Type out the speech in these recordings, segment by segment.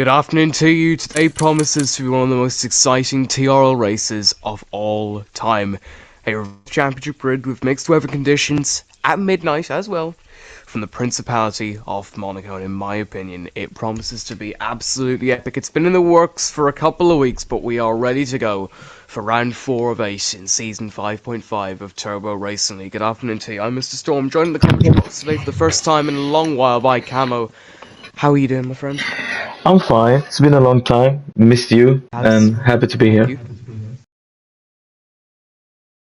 Good afternoon to you. Today promises to be one of the most exciting TRL races of all time. A championship grid with mixed weather conditions at midnight as well from the Principality of Monaco, and in my opinion it promises to be absolutely epic. It's been in the works for a couple of weeks, but we are ready to go for round 4 of 8 in season 5.5 of Turbo Racing League. Good afternoon to you. I'm Mr. Storm, joining the commentary box today for the first time in a long while by Camoo. How are you doing, my friend? I'm fine. It's been a long time. Missed you and happy to be here.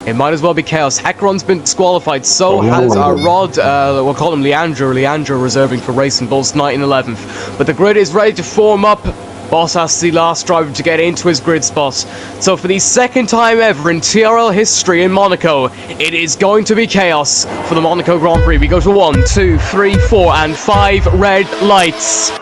It might as well be chaos. Heckron's been disqualified, so has Rod, we'll call him Leandro reserving for Racing Bulls tonight in 11th. But the grid is ready to form up. Bottas, the last driver to get into his grid spot. So for the second time ever in TRL history in Monaco, it is going to be chaos for the Monaco Grand Prix. We go to 1, 2, 3, 4 and 5 red lights.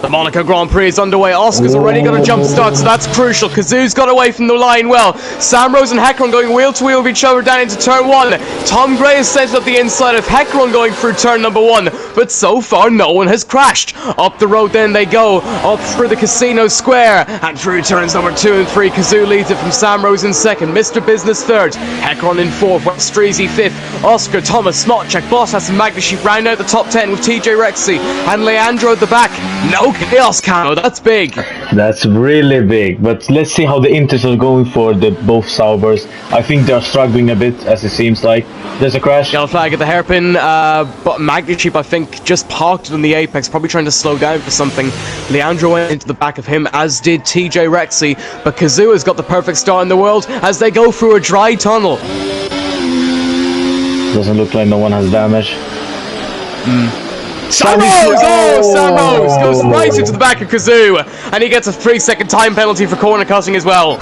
The Monaco Grand Prix is underway. Oscar's already got a jump start, so that's crucial. Kazoo's got away from the line well. Sam Rose and Heckron going wheel to wheel with each other down into turn 1. Tom Gray is sent up the inside of Heckron going through turn number 1, but so far no one has crashed. Up the road then they go, up through the Casino Square, and through turns number 2 and 3. Kazoo leads it from Sam Rose in 2nd, Mr. Business 3rd, Heckron in 4th, Westreezy 5th, Oscar, Thomas, Smotchek, Bottas and Magnesheep round out the top 10 with TJ Rexy and Leandro at the back. No chaos, Camoo, that's big. That's really big, but let's see how the Inters are going for the both Saubers. I think they're struggling a bit, as it seems like. There's a crash. Yellow flag at the hairpin, but Magnesheep, I think, just parked it on the apex, probably trying to slow down for something. Leandro went into the back of him, as did TJ Rexy, but Kazoo has got the perfect start in the world as they go through a dry tunnel. Doesn't look like no one has damage. Sam Rose! Oh, Sam Rose goes right into the back of Kazoo, and he gets a 3-second time penalty for corner cutting as well.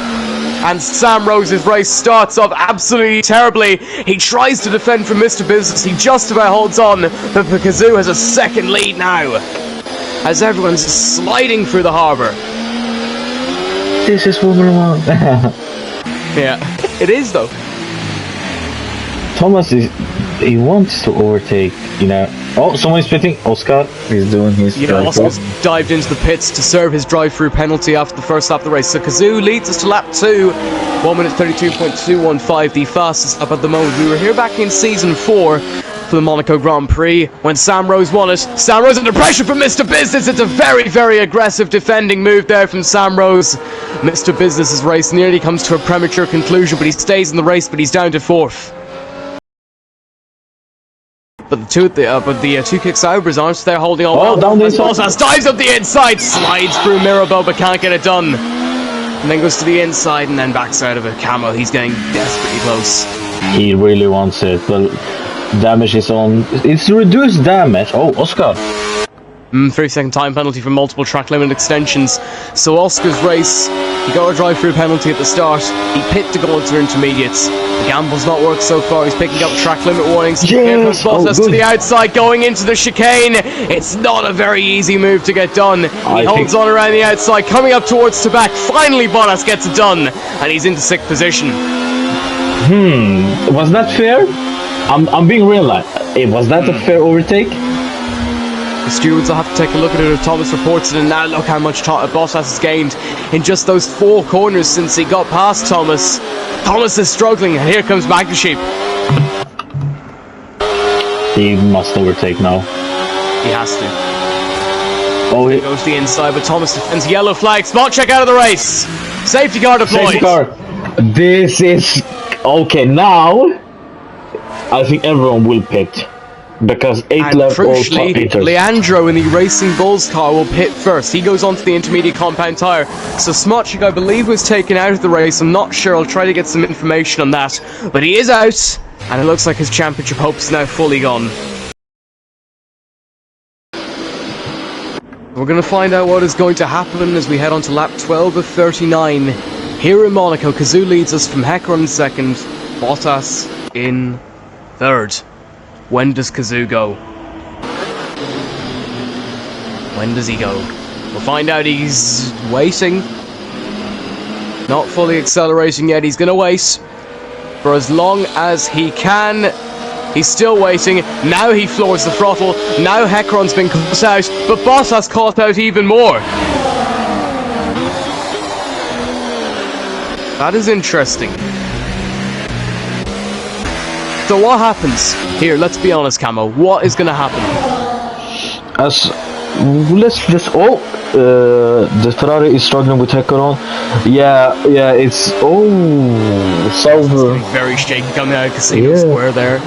And Sam Rose's race starts off absolutely terribly. He tries to defend from Mr. Business, he just about holds on, but Kazoo has a second lead now, as everyone's sliding through the harbour. This is Formula 1. Yeah, it is though. Thomas he wants to overtake, you know. Oh, someone's pitting. Oscar is doing his Oscar's dived into the pits to serve his drive-through penalty after the first lap of the race. So Kazoo leads us to lap 2, 1 minute 32.215, the fastest lap at the moment. We were here back in season 4 for the Monaco Grand Prix when Sam Rose won it. Sam Rose under pressure from Mr. Business. It's a very, very aggressive defending move there from Sam Rose. Mr. Business's race nearly comes to a premature conclusion, but he stays in the race, but he's down to 4th. But the two kick Saubers aren't there holding on well. Down the inside. Bottas dives up the inside, slides through Mirabel but can't get it done. And then goes to the inside and then backs out of it. Camoo, he's getting desperately close. He really wants it, but damage is on. It's reduced damage. Oh, Oscar. 3-second time penalty for multiple track limit extensions. So Oscar's race, he got a drive-through penalty at the start. He pit to go into intermediates. The gamble's not worked so far. He's picking up track limit warnings. Yes! Bottas to the outside, going into the chicane. It's not a very easy move to get done. He holds on around the outside, coming up towards the back. Finally, Bottas gets it done, and he's into 6th position. Was that fair? I'm being real. Was that a fair overtake? The stewards will have to take a look at it if Thomas reports it, and now look how much Bottas has gained in just those 4 corners since he got past Thomas. Thomas is struggling, and here comes Magnesheep. He must overtake now. He has to. Oh, he goes to the inside, but Thomas defends. Yellow flag. Spot-check out of the race. Safety car deployed. Safety car. This is... Okay, now I think everyone will pit. Because 8 left. Crucially, Leandro in the Racing Bulls car will pit first. He goes onto the intermediate compound tyre. So Smotchek, I believe, was taken out of the race. I'm not sure. I'll try to get some information on that. But he is out, and it looks like his championship hopes now fully gone. We're going to find out what is going to happen as we head on to lap 12 of 39. Here in Monaco, Kazoo leads us from Heckron in 2nd, Bottas in 3rd. When does Kazoo go? When does he go? We'll find out. He's waiting. Not fully accelerating yet. He's going to wait for as long as he can. He's still waiting. Now he floors the throttle. Now Hecaron's been caught out, but Bottas caught out even more. That is interesting. So what happens? Here, let's be honest, Camoo. What is going to happen? Let's just... the Ferrari is struggling with Hecaron. Yeah, it's... Sauber. Very shaky coming out of Casino Square there.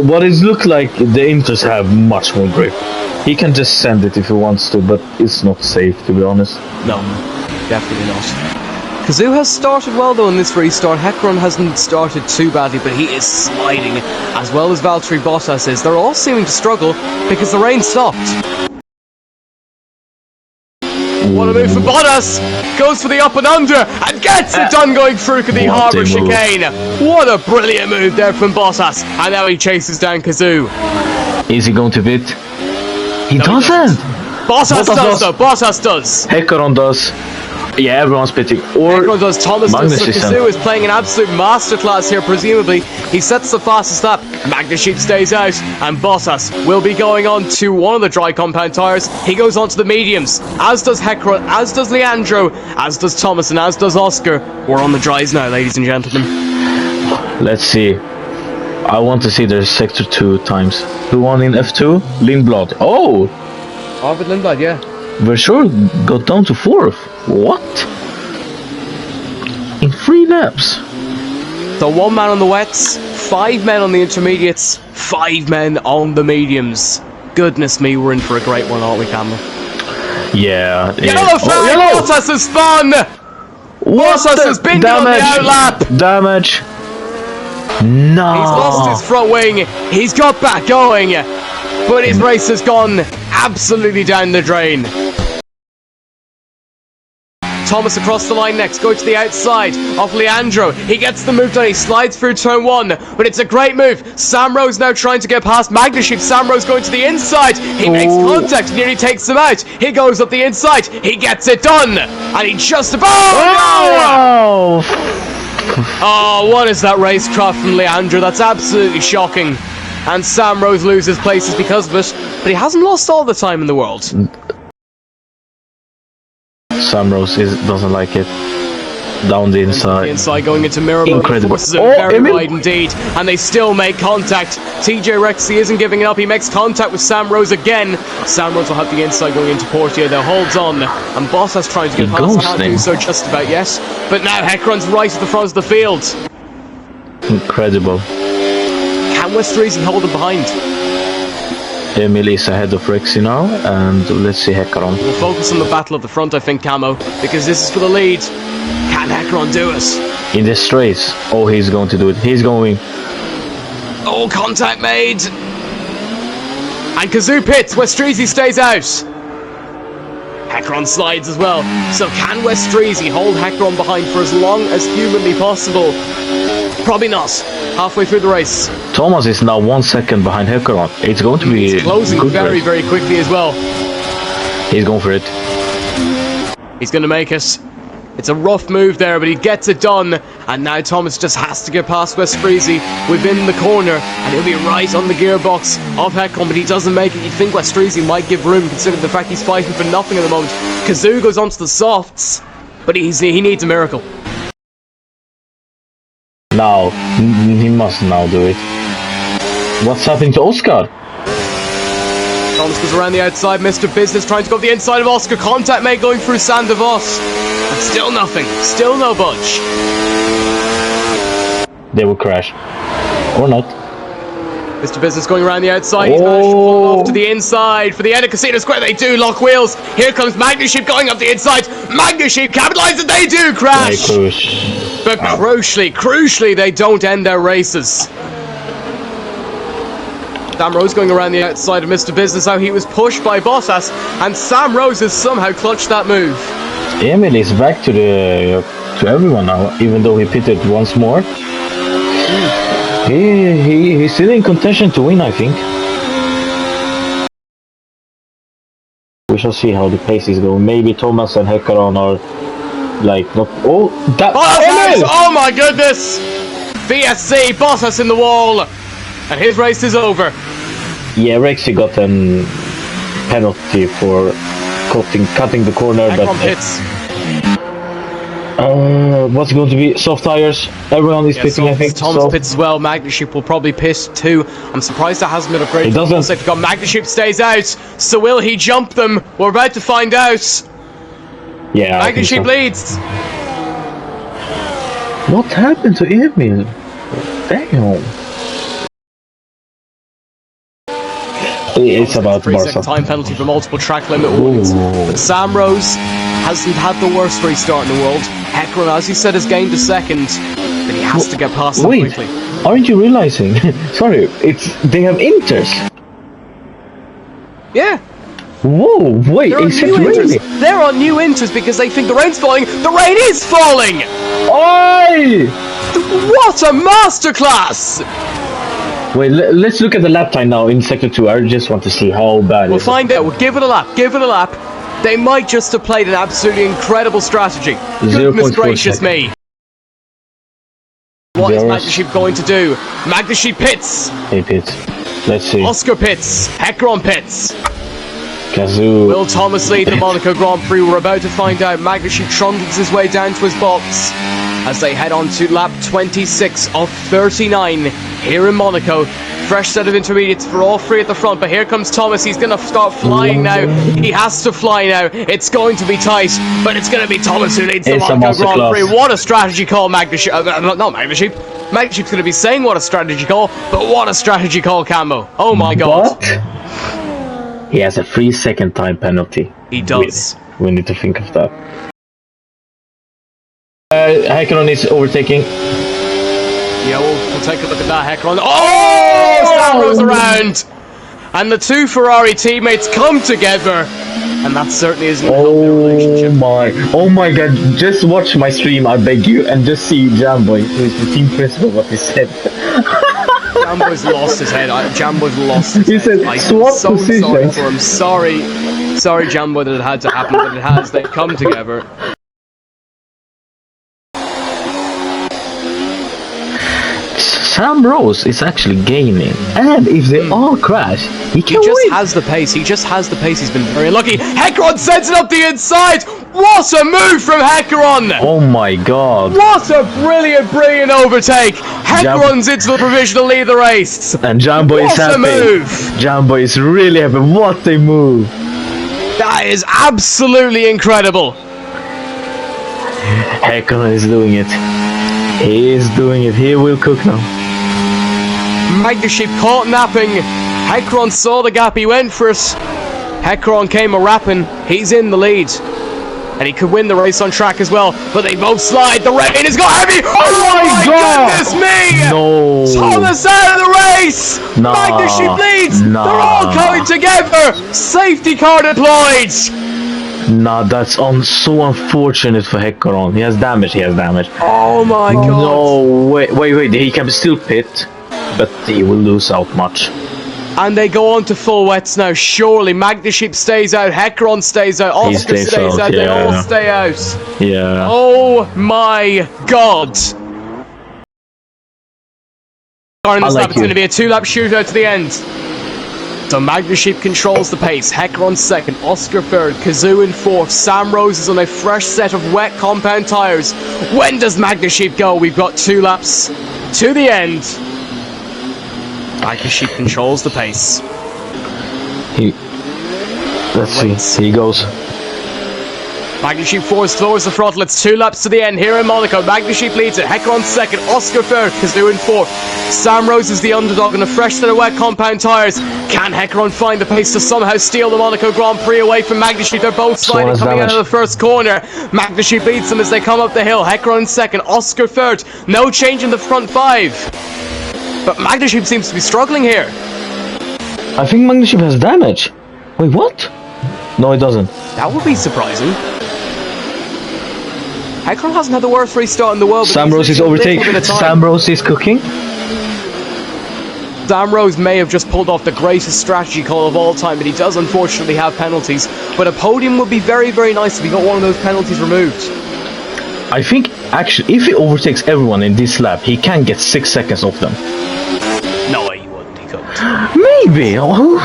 What it looks like, the Inters have much more grip. He can just send it if he wants to, but it's not safe, to be honest. No, definitely not. Kazoo has started well though in this restart. Hecaron hasn't started too badly, but he is sliding, as well as Valtteri Bottas is. They're all seeming to struggle because the rain stopped. What a move for Bottas! Goes for the up and under and gets it done going through the harbour chicane. What a brilliant move there from Bottas, and now he chases down Kazoo. Is he going to bid? He doesn't! Bottas does though, Bottas does. Hecaron does. Yeah, everyone's pitting. Or Hecaron does, Thomas does. So Kazoo is playing an absolute masterclass here, presumably. He sets the fastest lap. Magnesheep stays out, and Bottas will be going on to one of the dry compound tyres. He goes on to the mediums, as does Hecaron, as does Leandro, as does Thomas, and as does Oscar. We're on the dries now, ladies and gentlemen. Let's see. I want to see their sector 2 times. Who won in F2? Lindblad. Oh! Arvid Lindblad, yeah. Versure got down to 4th. What? In 3 laps. So 1 man on the wets, 5 men on the intermediates, 5 men on the mediums. Goodness me, we're in for a great one, aren't we, Camoo? Yeah. Yellow flag! Yellow! Bottas has spun! Bottas has been on the outlap! Damage! No! He's lost his front wing, he's got back going, but his race has gone absolutely down the drain. Thomas across the line next, going to the outside of Leandro. He gets the move done, he slides through turn 1, but it's a great move. Samro's now trying to get past Magnesheep. Samro's going to the inside. He makes contact, nearly takes him out. He goes up the inside, he gets it done, and he just about... Oh, no! Oh, what is that racecraft from Leandro? That's absolutely shocking. And Samrose loses places because of it, but he hasn't lost all the time in the world. Samrose doesn't like it. Down the inside. The inside going into Mirror. Incredible. Forces it very wide indeed, and they still make contact. TJ Rexy isn't giving it up. He makes contact with Samrose again. Samrose will have the inside going into Portier. They'll holds on, and Bottas trying to get past. Can't do so just about yet. But now Hecaron's right at the front of the field. Incredible. Can Westrizi hold him behind? Emil is ahead of Rexy now, and let's see Hecaron. We'll focus on the battle of the front, I think, Camoo, because this is for the lead. Can Hecaron do it? In this race, oh, he's going to do it. He's going. Oh, contact made. And Kazoo pits. Westrizi stays out. Hecaron slides as well. So can Westrizi hold Hecaron behind for as long as humanly possible? Probably not. Halfway through the race. Thomas is now 1 second behind Hecaron. It's going to be closing very, very quickly as well. He's going for it. He's going to make it. It's a rough move there, but he gets it done. And now Thomas just has to get past Westrizi within the corner, and he'll be right on the gearbox of Hecaron, but he doesn't make it. You'd think Westrizi might give room, considering the fact he's fighting for nothing at the moment. Kazoo goes onto the softs, but he needs a miracle. Now, he must now do it. What's happening to Oscar? Thomas goes around the outside, Mr. Business trying to go up the inside of Oscar. Contact mate going through Saint Devos. But still nothing, still no budge. They will crash. Or not. Mr. Business going around the outside. He's managed to pull off to the inside for the end of Casino Square. They do lock wheels. Here comes Magnesheep going up the inside. Magnesheep capitalizes. They do crash. But crucially, they don't end their races. Sam Rose going around the outside of Mr. Business. How he was pushed by Bottas, and Sam Rose has somehow clutched that move. Emil is back to everyone now, even though he pitted once more. He's still in contention to win, I think. We shall see how the pace is going. Maybe Thomas and Hecaron are like not. Oh, that! Oh my goodness! VSC Bottas in the wall. And his race is over. Yeah, Rexy got a penalty for cutting the corner. Heckron pits. What's going to be soft tires? Everyone is pitting, I think. Thomas pits as well. Magnaship will probably pit too. I'm surprised that hasn't been upgraded. It doesn't. Also, if Magnaship stays out, so will he jump them? We're about to find out. Yeah. Magnaship leads. What happened to Emil? Damn. It's about 3-second Barca. time penalty for multiple track limit warnings. But Sam Rose hasn't had the worst restart in the world. Heckron, as you said, has gained a second, but he has to get past them quickly. Aren't you realizing? Sorry, they have inters. Yeah. Whoa, wait, is it really? They're on new inters because they think the rain's falling. The rain is falling! Oi! What a masterclass! Wait, let's look at the lap time now in sector 2. I just want to see how bad we'll find out. We'll give it a lap. Give it a lap. They might just have played an absolutely incredible strategy. Goodness gracious me. What is Magnaship going to do? Magnaship pits. He pits. Let's see. Oscar pits. Heckron pits. Camoo. Will Thomas lead the Monaco Grand Prix? We're about to find out. Magnaship trundles his way down to his box as they head on to lap 26 of 39 here in Monaco. Fresh set of intermediates for all three at the front, but here comes Thomas. He's going to start flying now. He has to fly now. It's going to be tight, but it's going to be Thomas who leads the Monaco Grand Prix. What a strategy call, Magnaship. Not Magnaship. Magnaship's going to be saying what a strategy call, but what a strategy call, Camoo. Oh my god. What? He has a 3-second time penalty. He does. We need to think of that. Heckron is overtaking. Yeah, we'll take a look at that, Heckron. Oh! Sam Rose around! And the two Ferrari teammates come together. And that certainly isn't a healthy relationship. Oh my god, just watch my stream, I beg you, and just see Jamboy, who is the team principal, what he said. Jambo's lost his head. Jambo's lost his head. He said, swap so positions. Sorry for him. Sorry, Jambo, that it had to happen, but it has. They've come together. Sam Rose is actually gaining, and if they all crash, he can win. He just has the pace. He just has the pace. He's been very unlucky. Heckron sends it up the inside. What a move from Heckron! Oh my god! What a brilliant overtake! Heckron's into the provisional lead of the race. And Jambo is happy. What a move! Jambo is really happy. What a move! That is absolutely incredible. Heckron is doing it. He is doing it. He will cook now. Magnaship caught napping. Heckron saw the gap. He went for it. Heckron came a rapping. He's in the lead. And he could win the race on track as well. But they both slide. The rain has got heavy. Oh my god! Goodness me! No! Thomas out of the race! Nah. Magnaship leads! Nah. They're all coming together! Safety car deployed! Nah, that's so unfortunate for Heckron. He has damage. Oh my god. No, wait. He can still pit, but he will lose out much. And they go on to full wets now. Surely Magnaship stays out, Heckron stays out, Oscar stays out. Yeah. They all stay out. Yeah. Oh my god. It's going to be a 2-lap shootout to the end. So Magnaship controls the pace. Heckron second, Oscar third, Camoo in fourth. Sam Rose is on a fresh set of wet compound tyres. When does Magnaship go? We've got 2 laps to the end. Magnaship controls the pace. Let's see. He goes. Magnaship floors the throttle. It's 2 laps to the end here in Monaco. Magnaship leads it. Heckron second, Oscar third, Camoo in fourth. Sam Rose is the underdog on a fresh set of wet compound tyres. Can Heckron find the pace to somehow steal the Monaco Grand Prix away from Magnaship? They're both sliding coming out of the first corner. Magnaship leads them as they come up the hill. Heckron second, Oscar third. No change in the front 5. But Magnaship seems to be struggling here. I think Magnaship has damage. Wait, what? No, it doesn't. That would be surprising. Heckron hasn't had the worst restart in the world. Sam Rose is overtaking. Sam Rose is cooking. Sam Rose may have just pulled off the greatest strategy call of all time, but he does unfortunately have penalties. But a podium would be very, very nice if he got one of those penalties removed. I think, actually, if he overtakes everyone in this lap, he can get 6 seconds off them. No way he would. Maybe. Oh,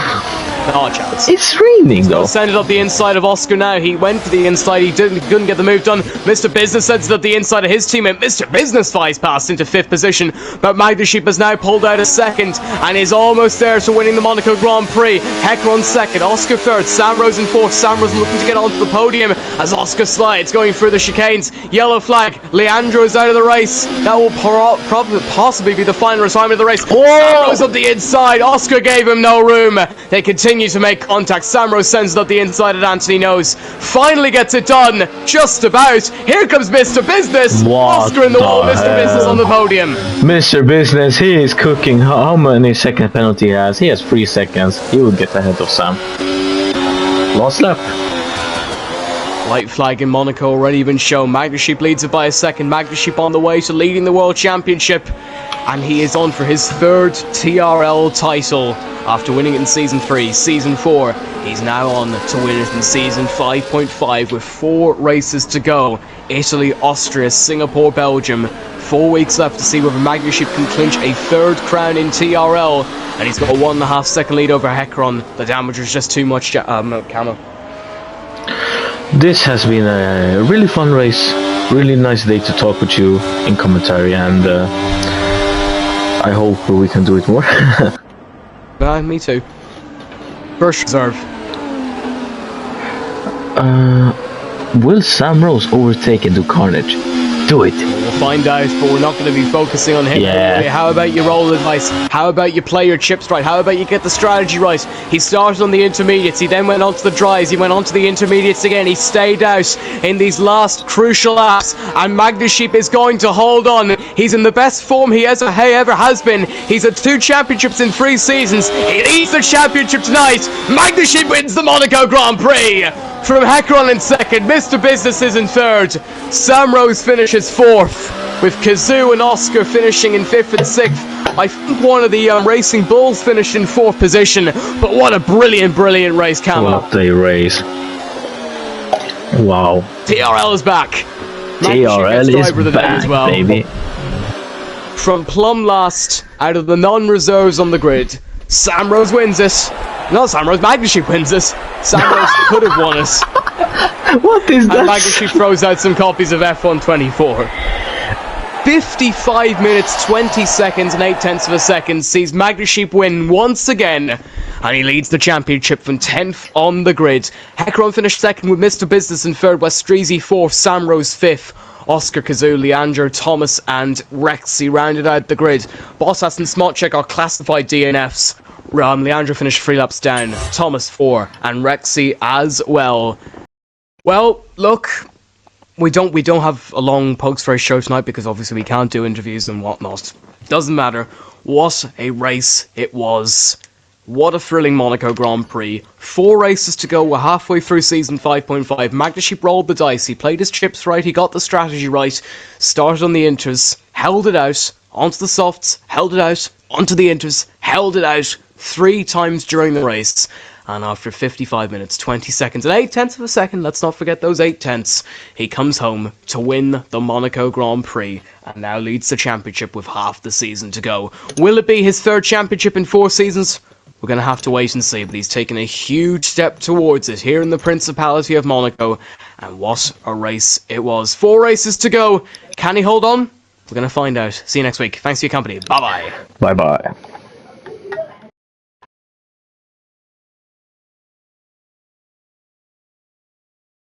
No chance. it's raining though. Send it up the inside of Oscar now. He went for the inside. He couldn't get the move done. Mr. Business sends it up the inside of his teammate. Mr. Business flies past into 5th position. But Magdaship has now pulled out a 2nd and is almost there to winning the Monaco Grand Prix. Hecron 2nd. Oscar 3rd. Sam Rose in 4th. Sam Rose looking to get onto the podium as Oscar slides going through the chicanes. Yellow flag. Leandro is out of the race. That will possibly be the final retirement of the race. Sam Rose up the inside. Oscar gave him no room. They continue to make contact. Sam Rose sends it up the inside at Anthony Nose. Finally gets it done. Just about. Here comes Mr. Business. What Oscar in the wall. the Mr. Business on the podium. Mr. Business, he is cooking. How many second penalty he has? He has 3 seconds. He will get ahead of Sam. Last lap. White flag in Monaco already been shown. Magdaship leads it by a 2nd. Magdaship on the way to leading the World Championship. And he is on for his 3rd TRL title after winning it in Season 3. Season 4, he's now on to win it in Season 5.5 with 4 races to go. Italy, Austria, Singapore, Belgium. 4 weeks left to see whether Magdaship can clinch a 3rd crown in TRL. And he's got a 1.5 second lead over Hecron. The damage was just too much, Camoo. This has been a really fun race. Really nice day to talk with you in commentary, and I hope we can do it more. Me too. First reserve. Will Sam Rose overtake and do carnage? Do it. We'll find out, but we're not going to be focusing on him. Yeah. How about your roll advice? How about you play your chips right? How about you get the strategy right? He started on the intermediates, he then went on to the dries, he went on to the intermediates again, he stayed out in these last crucial laps, and Magdaship is going to hold on. He's in the best form he ever has been. He's had 2 championships in 3 seasons. He leads the championship tonight. Magdaship wins the Monaco Grand Prix. From Hecron in 2nd, Mr. Business is in 3rd. Sam Rose finishes 4th, with Camoo and Oscar finishing in 5th and 6th. I think one of the Racing Bulls finished in 4th position, but what a brilliant race, Camoo. What a race. Wow. TRL is back. TRL is back, well. baby. From plumb last, out of the non-reserves on the grid, Sam Rose wins it. No, Sam Rose, Magdaship wins it. Sam Rose could have won it. What is that? And Magdaship throws out some copies of F1 24. 55 minutes, 20 seconds and 8/10 of a second sees Magdaship win once again. And he leads the championship from 10th on the grid. Hecron finished 2nd with Mr. Business in 3rd, Westreezy 4th, Sam Rose 5th. Oscar, Camoo, Leandro, Thomas and Rexy rounded out the grid. Bottas and Smotcheck are classified DNFs. Leandro finished 3 laps down, Thomas 4 and Rexy as well. Well, look, we don't have a long pokes race show tonight because obviously we can't do interviews and whatnot. Doesn't matter. What a race it was. What a thrilling Monaco Grand Prix. 4 races to go. We're halfway through Season 5.5. Magdaship rolled the dice. He played his chips right. He got the strategy right. Started on the inters. Held it out. Onto the softs. Held it out. Onto the inters. Held it out. 3 times during the race. And after 55 minutes, 20 seconds, and 8/10 of a second, let's not forget those 8/10, he comes home to win the Monaco Grand Prix and now leads the championship with half the season to go. Will it be his 3rd championship in 4 seasons? We're going to have to wait and see, but he's taken a huge step towards it here in the Principality of Monaco, and what a race it was. 4 races to go. Can he hold on? We're going to find out. See you next week. Thanks for your company. Bye-bye. Bye-bye.